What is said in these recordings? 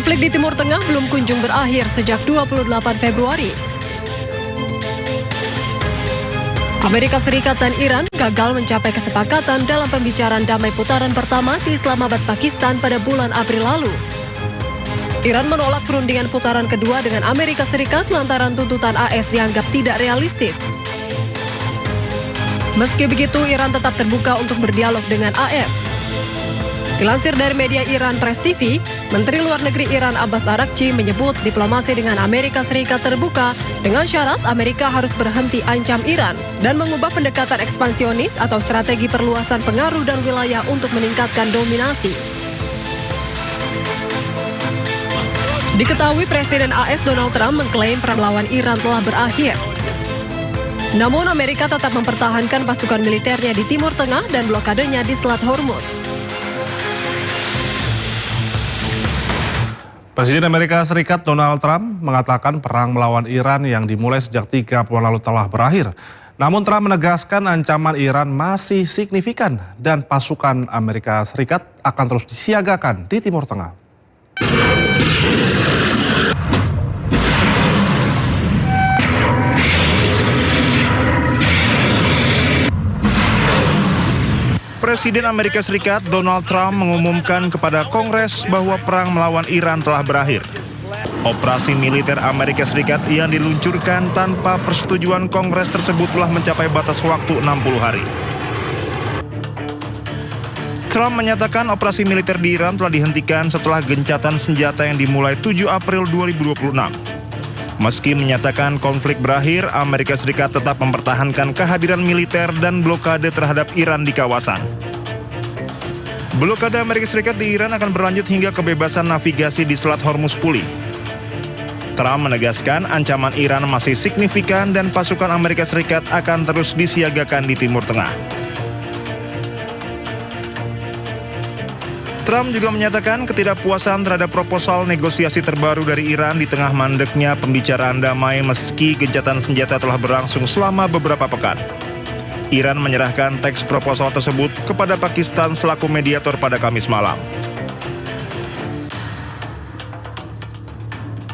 Konflik di Timur Tengah belum kunjung berakhir sejak 28 Februari. Amerika Serikat dan Iran gagal mencapai kesepakatan dalam pembicaraan damai putaran pertama di Islamabad, Pakistan pada bulan April lalu. Iran menolak perundingan putaran kedua dengan Amerika Serikat lantaran tuntutan AS dianggap tidak realistis. Meski begitu, Iran tetap terbuka untuk berdialog dengan AS. Dilansir dari media Iran Press TV, Menteri Luar Negeri Iran Abbas Araghchi menyebut diplomasi dengan Amerika Serikat terbuka dengan syarat Amerika harus berhenti ancam Iran dan mengubah pendekatan ekspansionis atau strategi perluasan pengaruh dan wilayah untuk meningkatkan dominasi. Diketahui Presiden AS Donald Trump mengklaim perang lawan Iran telah berakhir. Namun Amerika tetap mempertahankan pasukan militernya di Timur Tengah dan blokadenya di Selat Hormuz. Presiden Amerika Serikat Donald Trump mengatakan perang melawan Iran yang dimulai sejak 3 bulan lalu telah berakhir. Namun Trump menegaskan ancaman Iran masih signifikan dan pasukan Amerika Serikat akan terus disiagakan di Timur Tengah. Presiden Amerika Serikat Donald Trump mengumumkan kepada Kongres bahwa perang melawan Iran telah berakhir. Operasi militer Amerika Serikat yang diluncurkan tanpa persetujuan Kongres tersebut telah mencapai batas waktu 60 hari. Trump menyatakan operasi militer di Iran telah dihentikan setelah gencatan senjata yang dimulai 7 April 2026. Meski menyatakan konflik berakhir, Amerika Serikat tetap mempertahankan kehadiran militer dan blokade terhadap Iran di kawasan. Blokade Amerika Serikat di Iran akan berlanjut hingga kebebasan navigasi di Selat Hormuz pulih. Trump menegaskan ancaman Iran masih signifikan dan pasukan Amerika Serikat akan terus disiagakan di Timur Tengah. Trump juga menyatakan ketidakpuasan terhadap proposal negosiasi terbaru dari Iran di tengah mandeknya pembicaraan damai meski gencatan senjata telah berlangsung selama beberapa pekan. Iran menyerahkan teks proposal tersebut kepada Pakistan selaku mediator pada Kamis malam.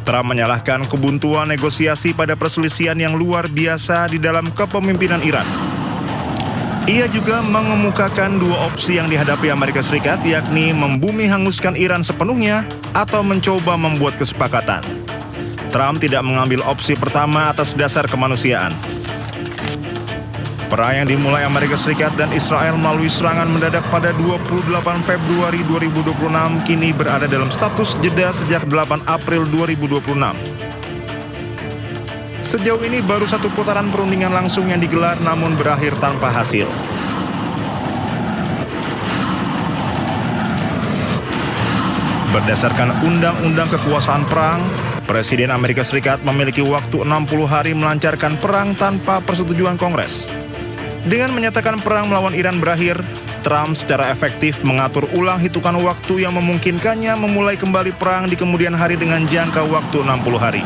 Trump menyalahkan kebuntuan negosiasi pada perselisihan yang luar biasa di dalam kepemimpinan Iran. Ia juga mengemukakan dua opsi yang dihadapi Amerika Serikat, yakni membumi hanguskan Iran sepenuhnya atau mencoba membuat kesepakatan. Trump tidak mengambil opsi pertama atas dasar kemanusiaan. Perang yang dimulai Amerika Serikat dan Israel melalui serangan mendadak pada 28 Februari 2026 kini berada dalam status jeda sejak 8 April 2026. Sejauh ini baru satu putaran perundingan langsung yang digelar namun berakhir tanpa hasil. Berdasarkan Undang-Undang Kekuasaan Perang, Presiden Amerika Serikat memiliki waktu 60 hari melancarkan perang tanpa persetujuan Kongres. Dengan menyatakan perang melawan Iran berakhir, Trump secara efektif mengatur ulang hitungan waktu yang memungkinkannya memulai kembali perang di kemudian hari dengan jangka waktu 60 hari.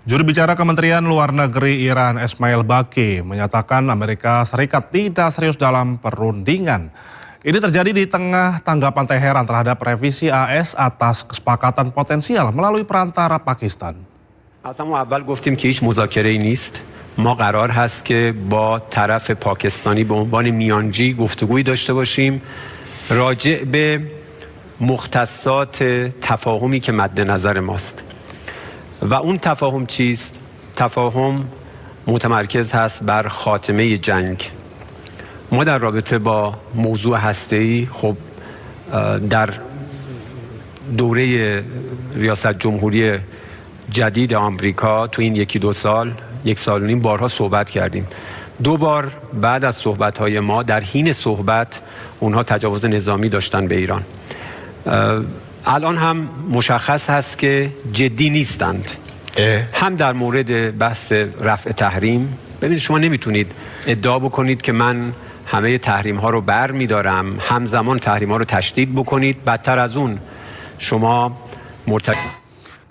Juru bicara Kementerian Luar Negeri Iran Esmail Baqi menyatakan Amerika Serikat tidak serius dalam perundingan. Ini terjadi di tengah tanggapan Teheran terhadap revisi AS atas kesepakatan potensial melalui perantara Pakistan. از همون اول گفتیم که هیچ مذاکره‌ای نیست. ما قرار هست که با طرف پاکستانی به عنوان میانجی گفتگویی داشته باشیم راجع به مختصات تفاهمی که مد نظر ماست. و اون تفاهم چیست؟ تفاهم متمرکز هست بر خاتمه جنگ. ما در رابطه با موضوع هسته‌ای خب در دوره ریاست جمهوری جدید آمریکا تو این یک سال و نیم بارها صحبت کردیم. دو بار بعد از صحبت‌های ما در حین صحبت اونها تجاوز نظامی داشتن به ایران. الان هم مشخص هست که جدی نیستند. هم در مورد بحث رفع تحریم، ببینید شما نمیتونید ادعا بکنید که من همه تحریم ها رو بر میدارم، همزمان تحریم ها رو تشدید بکنید، بدتر از اون شما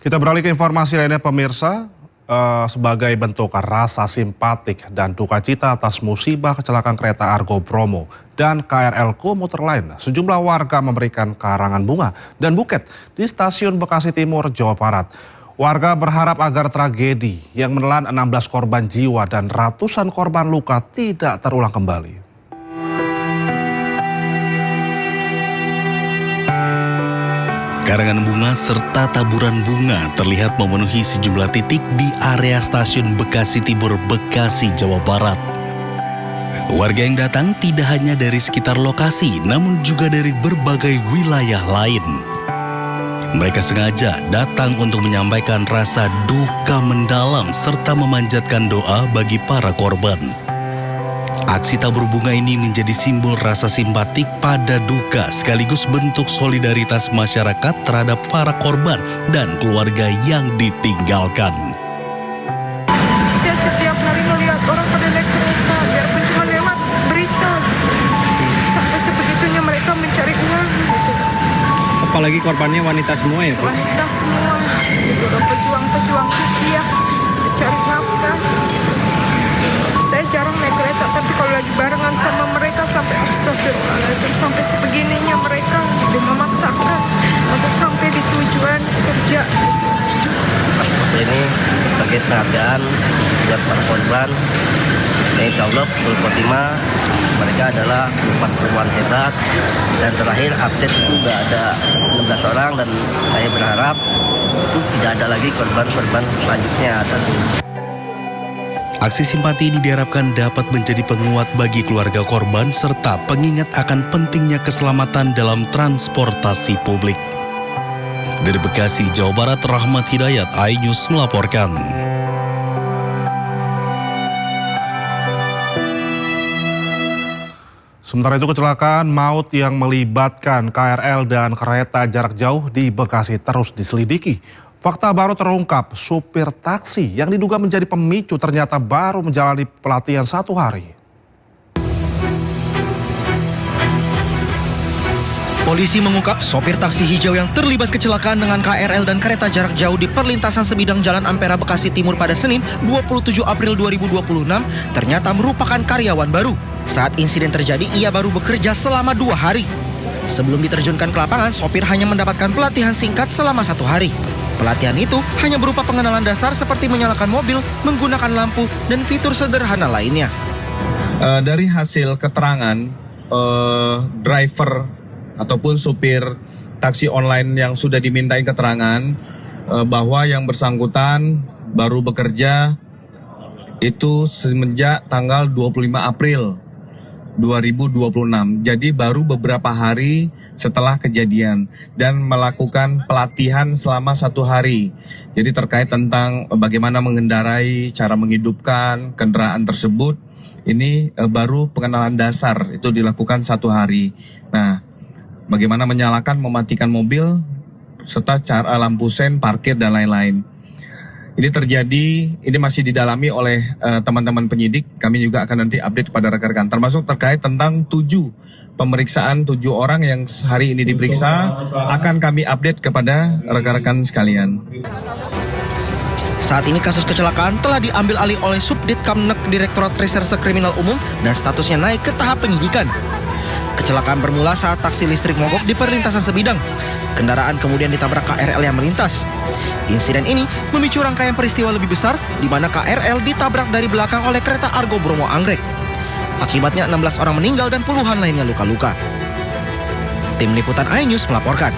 Kita beralih ke informasi lainnya pemirsa. sebagai bentuk rasa simpatik dan duka cita atas musibah kecelakaan kereta Argo Bromo dan KRL komuter lain. Sejumlah warga memberikan karangan bunga dan buket di stasiun Bekasi Timur, Jawa Barat. Warga berharap agar tragedi yang menelan 16 korban jiwa dan ratusan korban luka tidak terulang kembali. Karangan bunga serta taburan bunga terlihat memenuhi sejumlah titik di area stasiun Bekasi Timur, Bekasi, Jawa Barat. Warga yang datang tidak hanya dari sekitar lokasi, namun juga dari berbagai wilayah lain. Mereka sengaja datang untuk menyampaikan rasa duka mendalam serta memanjatkan doa bagi para korban. Aksi tabur bunga ini menjadi simbol rasa simpatik pada duka sekaligus bentuk solidaritas masyarakat terhadap para korban dan keluarga yang ditinggalkan. Saya setiap hari melihat orang pada naik kereta, biarpun cuma lewat berita. Sampai sebegitunya mereka mencari uang. Apalagi korbannya wanita semua ya, Bu? Wanita semua, juga pejuang-pejuang rupiah, mencari nafkah. Saya jarang naik kereta, tapi kalau lagi barengan sama mereka sampai astagfirullahaladzim, sampai sebegininya mereka memaksakan untuk sampai di tujuan kerja. Ini sebagai penghargaan buat para korban. Insya Allah Husnul Khotimah, mereka adalah perempuan hebat. Dan terakhir update itu sudah ada 16 orang dan saya berharap itu tidak ada lagi korban-korban selanjutnya. Aksi simpati ini diharapkan dapat menjadi penguat bagi keluarga korban serta pengingat akan pentingnya keselamatan dalam transportasi publik. Dari Bekasi, Jawa Barat, Rahmat Hidayat, iNews melaporkan. Sementara itu kecelakaan maut yang melibatkan KRL dan kereta jarak jauh di Bekasi terus diselidiki. Fakta baru terungkap, supir taksi yang diduga menjadi pemicu ternyata baru menjalani pelatihan 1 hari. Polisi mengungkap sopir taksi hijau yang terlibat kecelakaan dengan KRL dan kereta jarak jauh di perlintasan sebidang Jalan Ampera Bekasi Timur pada Senin 27 April 2026 ternyata merupakan karyawan baru. Saat insiden terjadi, ia baru bekerja selama 2 hari. Sebelum diterjunkan ke lapangan, sopir hanya mendapatkan pelatihan singkat selama 1 hari. Pelatihan itu hanya berupa pengenalan dasar seperti menyalakan mobil, menggunakan lampu, dan fitur sederhana lainnya. Dari hasil keterangan driver ataupun supir taksi online yang sudah dimintai keterangan bahwa yang bersangkutan baru bekerja itu semenjak tanggal 25 April 2026. Jadi baru beberapa hari setelah kejadian dan melakukan pelatihan selama 1 hari. Jadi terkait tentang bagaimana mengendarai, cara menghidupkan kendaraan tersebut, ini baru pengenalan dasar itu dilakukan 1 hari. Nah, bagaimana menyalakan, mematikan mobil, serta cara lampu sen, parkir, dan lain-lain. Ini terjadi, ini masih didalami oleh teman-teman penyidik. Kami juga akan nanti update kepada rekan-rekan. Termasuk terkait tentang 7 pemeriksaan 7 orang yang hari ini diperiksa, akan kami update kepada rekan-rekan sekalian. Saat ini kasus kecelakaan telah diambil alih oleh Subdit Kamnek Direktorat Reserse Kriminal Umum dan statusnya naik ke tahap penyidikan. Kecelakaan bermula saat taksi listrik mogok di perlintasan sebidang. Kendaraan kemudian ditabrak KRL yang melintas. Insiden ini memicu rangkaian peristiwa lebih besar di mana KRL ditabrak dari belakang oleh kereta Argo Bromo Anggrek. Akibatnya 16 orang meninggal dan puluhan lainnya luka-luka. Tim Liputan iNews melaporkan.